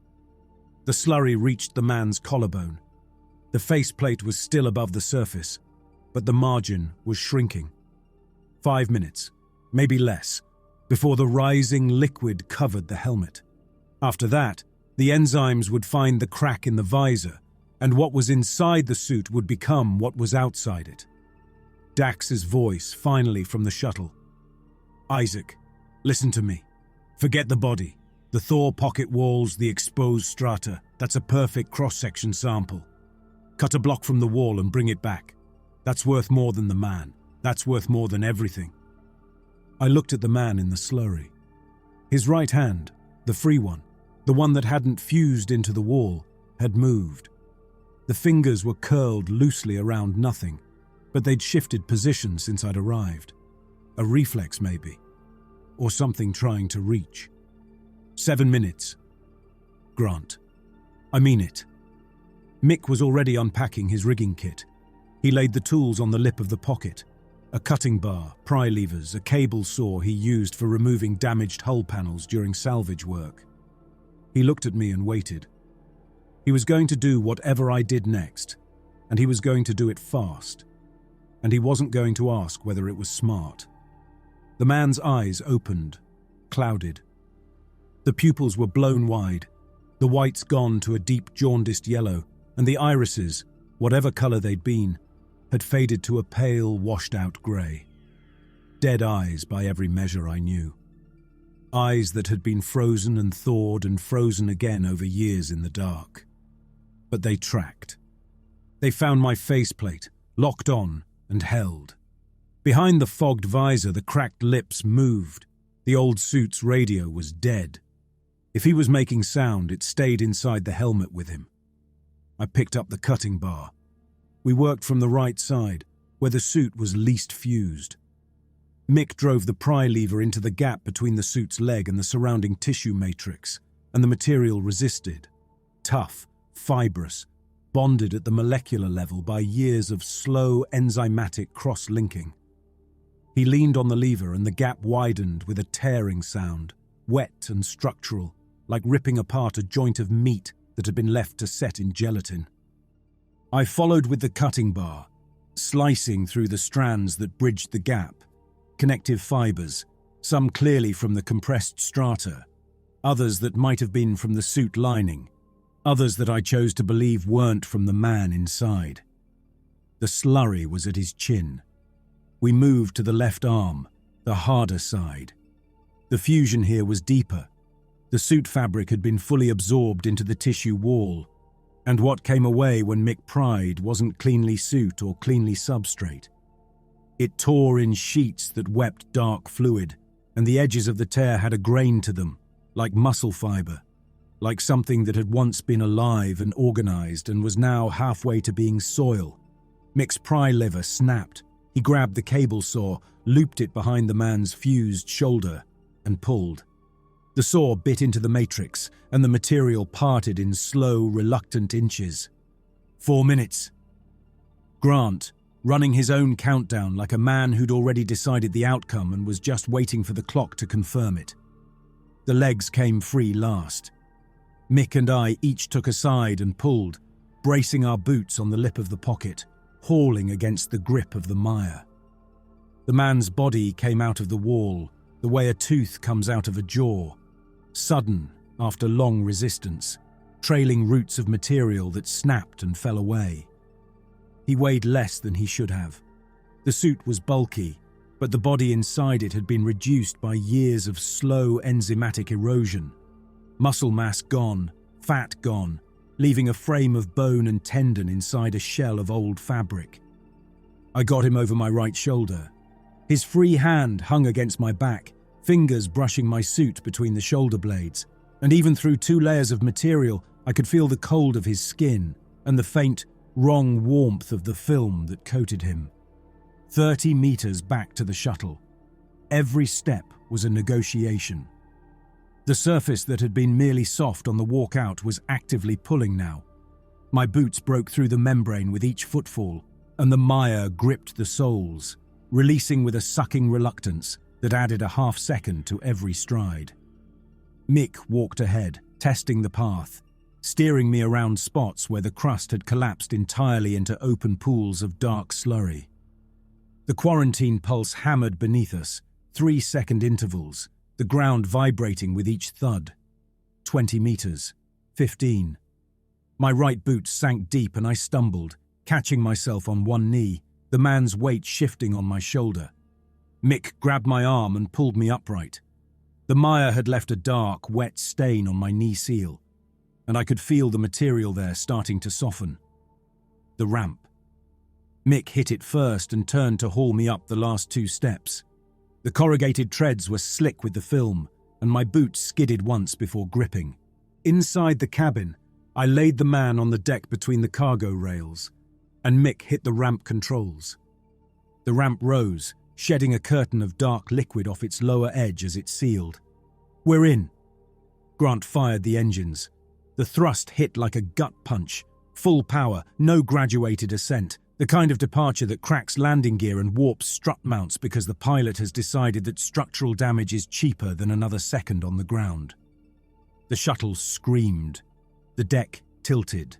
The slurry reached the man's collarbone. The faceplate was still above the surface, but the margin was shrinking. 5 minutes, maybe less, before the rising liquid covered the helmet. After that, the enzymes would find the crack in the visor, and what was inside the suit would become what was outside it. Dax's voice, finally from the shuttle. Isaac, listen to me. Forget the body. The Thor pocket walls, the exposed strata. That's a perfect cross-section sample. Cut a block from the wall and bring it back. That's worth more than the man. That's worth more than everything. I looked at the man in the slurry. His right hand, the free one, the one that hadn't fused into the wall, had moved. The fingers were curled loosely around nothing, but they'd shifted position since I'd arrived. A reflex, maybe. Or something trying to reach. 7 minutes. Grant. I mean it. Mick was already unpacking his rigging kit. He laid the tools on the lip of the pocket. A cutting bar, pry levers, a cable saw he used for removing damaged hull panels during salvage work. He looked at me and waited. He was going to do whatever I did next, and he was going to do it fast. And he wasn't going to ask whether it was smart. The man's eyes opened, clouded. The pupils were blown wide, the whites gone to a deep jaundiced yellow, and the irises, whatever color they'd been, had faded to a pale, washed-out grey. Dead eyes by every measure I knew. Eyes that had been frozen and thawed and frozen again over years in the dark. But they tracked. They found my faceplate, locked on and held. Behind the fogged visor, the cracked lips moved. The old suit's radio was dead. If he was making sound, it stayed inside the helmet with him. I picked up the cutting bar. We worked from the right side, where the suit was least fused. Mick drove the pry lever into the gap between the suit's leg and the surrounding tissue matrix, and the material resisted. Tough, fibrous, bonded at the molecular level by years of slow enzymatic cross-linking. He leaned on the lever and the gap widened with a tearing sound, wet and structural, like ripping apart a joint of meat that had been left to set in gelatin. I followed with the cutting bar, slicing through the strands that bridged the gap, connective fibers, some clearly from the compressed strata, others that might have been from the suit lining, others that I chose to believe weren't from the man inside. The slurry was at his chin. We moved to the left arm, the harder side. The fusion here was deeper. The suit fabric had been fully absorbed into the tissue wall, and what came away when Mick pried wasn't cleanly suit or cleanly substrate. It tore in sheets that wept dark fluid, and the edges of the tear had a grain to them, like muscle fiber, like something that had once been alive and organized and was now halfway to being soil. Mick's pry lever snapped. He grabbed the cable saw, looped it behind the man's fused shoulder, and pulled. The saw bit into the matrix, and the material parted in slow, reluctant inches. 4 minutes. Grant, running his own countdown like a man who'd already decided the outcome and was just waiting for the clock to confirm it. The legs came free last. Mick and I each took a side and pulled, bracing our boots on the lip of the pocket, hauling against the grip of the mire. The man's body came out of the wall, the way a tooth comes out of a jaw, sudden after long resistance, trailing roots of material that snapped and fell away. He weighed less than he should have. The suit was bulky, but the body inside it had been reduced by years of slow enzymatic erosion. Muscle mass gone, fat gone, leaving a frame of bone and tendon inside a shell of old fabric. I got him over my right shoulder. His free hand hung against my back, fingers brushing my suit between the shoulder blades, and even through 2 layers of material, I could feel the cold of his skin and the faint, wrong warmth of the film that coated him. 30 meters back to the shuttle. Every step was a negotiation. The surface that had been merely soft on the walk out was actively pulling now. My boots broke through the membrane with each footfall, and the mire gripped the soles, releasing with a sucking reluctance that added a half second to every stride. Mick walked ahead, testing the path, steering me around spots where the crust had collapsed entirely into open pools of dark slurry. The quarantine pulse hammered beneath us, 3-second intervals, the ground vibrating with each thud. 20 meters, 15. My right boot sank deep and I stumbled, catching myself on one knee, the man's weight shifting on my shoulder. Mick grabbed my arm and pulled me upright. The mire had left a dark, wet stain on my knee seal, and I could feel the material there starting to soften. The ramp. Mick hit it first and turned to haul me up the last 2 steps. The corrugated treads were slick with the film, and my boots skidded once before gripping. Inside the cabin, I laid the man on the deck between the cargo rails, and Mick hit the ramp controls. The ramp rose, shedding a curtain of dark liquid off its lower edge as it sealed. "We're in." Grant fired the engines. The thrust hit like a gut punch. Full power, no graduated ascent, the kind of departure that cracks landing gear and warps strut mounts because the pilot has decided that structural damage is cheaper than another second on the ground. The shuttle screamed. The deck tilted.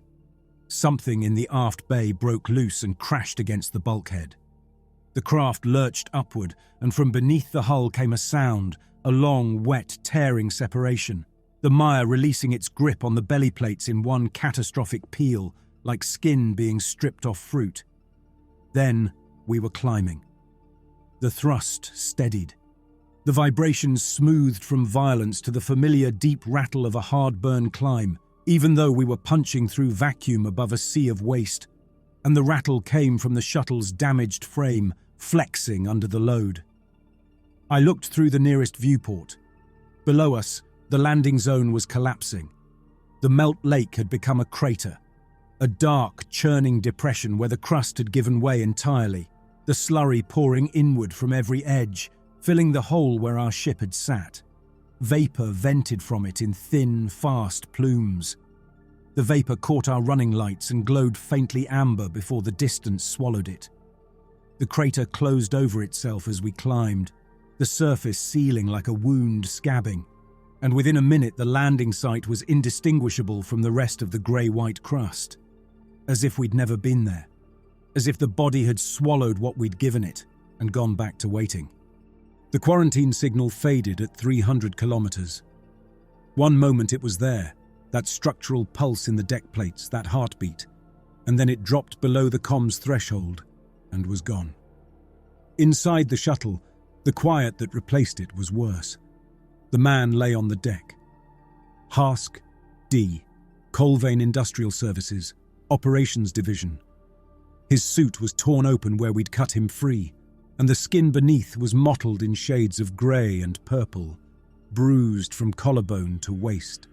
Something in the aft bay broke loose and crashed against the bulkhead. The craft lurched upward, and from beneath the hull came a sound, a long, wet, tearing separation. The mire releasing its grip on the belly plates in one catastrophic peel, like skin being stripped off fruit. Then we were climbing. The thrust steadied. The vibrations smoothed from violence to the familiar deep rattle of a hard-burn climb, even though we were punching through vacuum above a sea of waste, and the rattle came from the shuttle's damaged frame, flexing under the load. I looked through the nearest viewport. Below us, the landing zone was collapsing. The melt lake had become a crater, a dark, churning depression where the crust had given way entirely, the slurry pouring inward from every edge, filling the hole where our ship had sat. Vapor vented from it in thin, fast plumes. The vapor caught our running lights and glowed faintly amber before the distance swallowed it. The crater closed over itself as we climbed, the surface sealing like a wound scabbing, and within a minute the landing site was indistinguishable from the rest of the grey-white crust, as if we'd never been there, as if the body had swallowed what we'd given it and gone back to waiting. The quarantine signal faded at 300 kilometers. One moment it was there, that structural pulse in the deck plates, that heartbeat, and then it dropped below the comms threshold and was gone. Inside the shuttle, the quiet that replaced it was worse. The man lay on the deck. Hask, D, Colvane Industrial Services, Operations Division. His suit was torn open where we'd cut him free, and the skin beneath was mottled in shades of grey and purple, bruised from collarbone to waist.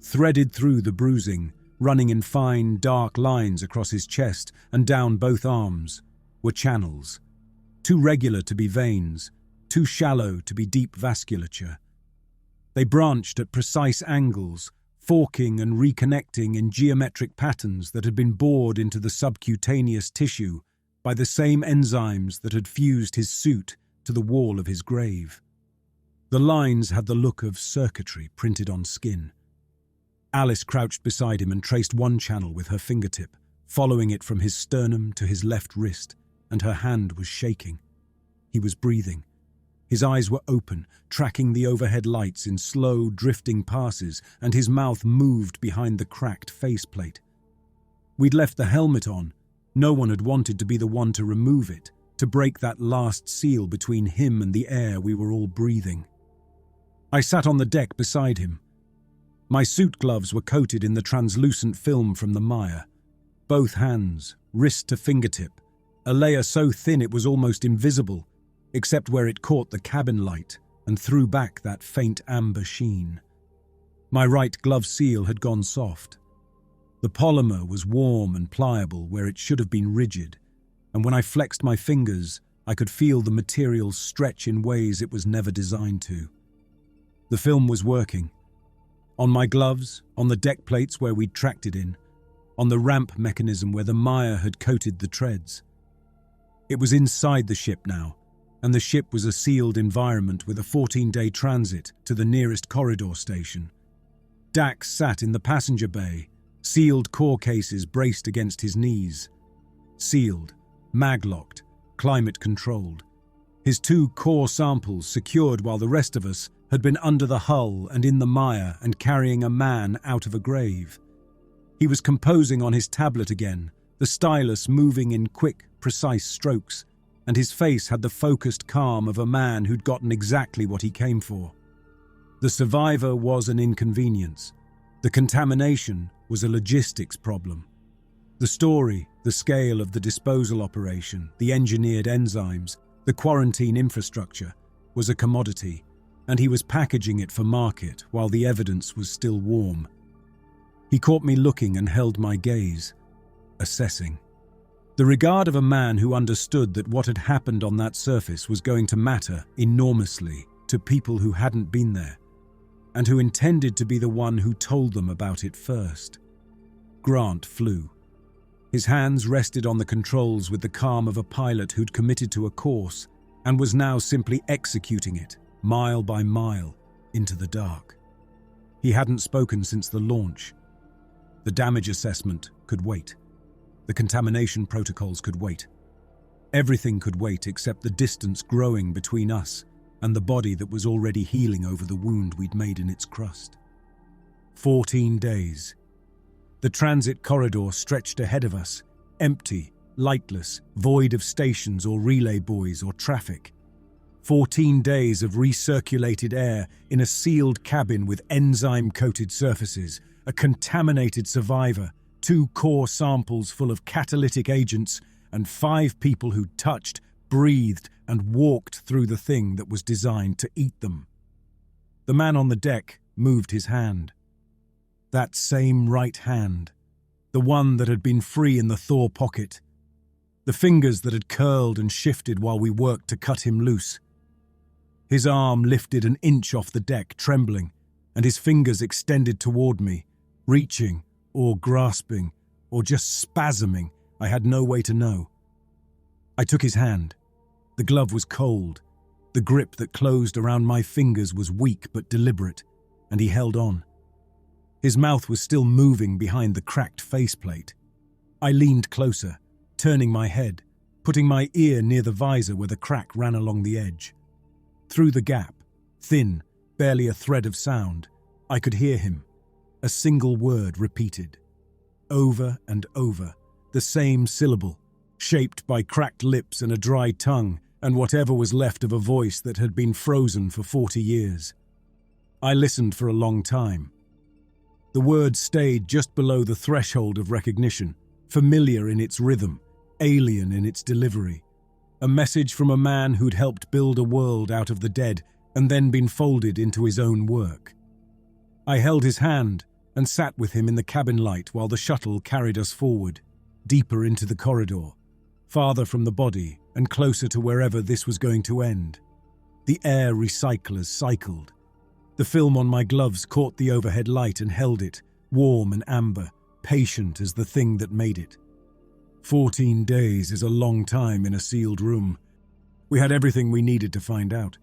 Threaded through the bruising, running in fine, dark lines across his chest and down both arms, were channels, too regular to be veins, too shallow to be deep vasculature. They branched at precise angles, forking and reconnecting in geometric patterns that had been bored into the subcutaneous tissue by the same enzymes that had fused his suit to the wall of his grave. The lines had the look of circuitry printed on skin. Alice crouched beside him and traced one channel with her fingertip, following it from his sternum to his left wrist, and her hand was shaking. He was breathing. His eyes were open, tracking the overhead lights in slow, drifting passes, and his mouth moved behind the cracked faceplate. We'd left the helmet on. No one had wanted to be the one to remove it, to break that last seal between him and the air we were all breathing. I sat on the deck beside him. My suit gloves were coated in the translucent film from the mire. Both hands, wrist to fingertip, a layer so thin it was almost invisible, except where it caught the cabin light and threw back that faint amber sheen. My right glove seal had gone soft. The polymer was warm and pliable where it should have been rigid, and when I flexed my fingers, I could feel the material stretch in ways it was never designed to. The film was working. On my gloves, on the deck plates where we'd tracked it in, on the ramp mechanism where the mire had coated the treads. It was inside the ship now, and the ship was a sealed environment with a 14-day transit to the nearest corridor station. Dax sat in the passenger bay, sealed core cases braced against his knees. Sealed, mag-locked, climate-controlled. His 2 core samples secured while the rest of us had been under the hull and in the mire and carrying a man out of a grave. He was composing on his tablet again, the stylus moving in quick, precise strokes, and his face had the focused calm of a man who'd gotten exactly what he came for. The survivor was an inconvenience. The contamination was a logistics problem. The story, The scale of the disposal operation, the engineered enzymes, the quarantine infrastructure was a commodity, and he was packaging it for market while the evidence was still warm. He caught me looking and held my gaze, assessing. The regard of a man who understood that what had happened on that surface was going to matter enormously to people who hadn't been there, and who intended to be the one who told them about it first. Grant flew. His hands rested on the controls with the calm of a pilot who'd committed to a course and was now simply executing it, mile by mile, into the dark. He hadn't spoken since the launch. The damage assessment could wait. The contamination protocols could wait. Everything could wait except the distance growing between us and the body that was already healing over the wound we'd made in its crust. 14 days. The transit corridor stretched ahead of us, empty, lightless, void of stations or relay buoys or traffic. 14 days of recirculated air in a sealed cabin with enzyme-coated surfaces, a contaminated survivor, 2 core samples full of catalytic agents, and 5 people who touched, breathed, and walked through the thing that was designed to eat them. The man on the deck moved his hand. That same right hand, the one that had been free in the Thor pocket, the fingers that had curled and shifted while we worked to cut him loose. His arm lifted an inch off the deck, trembling, and his fingers extended toward me, reaching, or grasping, or just spasming. I had no way to know. I took his hand. The glove was cold. The grip that closed around my fingers was weak but deliberate, and he held on. His mouth was still moving behind the cracked faceplate. I leaned closer, turning my head, putting my ear near the visor where the crack ran along the edge. Through the gap, thin, barely a thread of sound, I could hear him. A single word repeated. Over and over, the same syllable, shaped by cracked lips and a dry tongue and whatever was left of a voice that had been frozen for 40 years. I listened for a long time. The word stayed just below the threshold of recognition, familiar in its rhythm, alien in its delivery. A message from a man who'd helped build a world out of the dead and then been folded into his own work. I held his hand and sat with him in the cabin light while the shuttle carried us forward, deeper into the corridor, farther from the body and closer to wherever this was going to end. The air recyclers cycled. The film on my gloves caught the overhead light and held it, warm and amber, patient as the thing that made it. 14 days is a long time in a sealed room. We had everything we needed to find out.